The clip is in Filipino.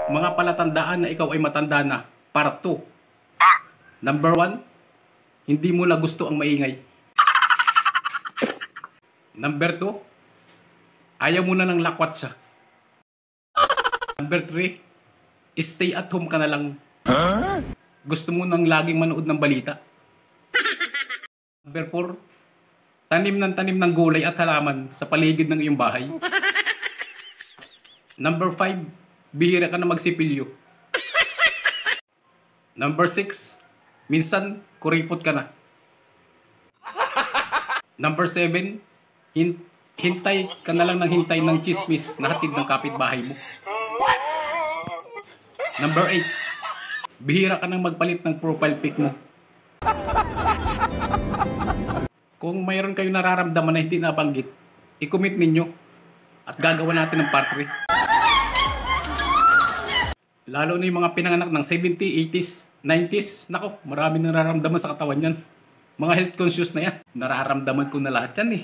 Mga palatandaan na ikaw ay matanda na. Part 2. Number 1, hindi mo na gusto ang maingay. Number 2, ayaw mo na ng lakwatsa. Number 3, stay at home ka na lang. Gusto mo nang laging manood ng balita. Number 4, tanim ng gulay at halaman sa paligid ng iyong bahay. Number 5, bihira ka na magsipilyo. Number 6, minsan kuripot ka na. Number 7, hintay ka na lang ng hintay ng chismis na hatid ng kapitbahay mo. Number 8, bihira ka nang magpalit ng profile pic mo. Kung mayroon kayo nararamdaman na hindi nabanggit, i-comment ninyo at gagawa natin ng part 3. Lalo na yung mga pinanganak ng 70s, 80s, 90s. Nako, marami nararamdaman sa katawan yan. Mga health conscious na yan. Nararamdaman ko na lahat yan eh.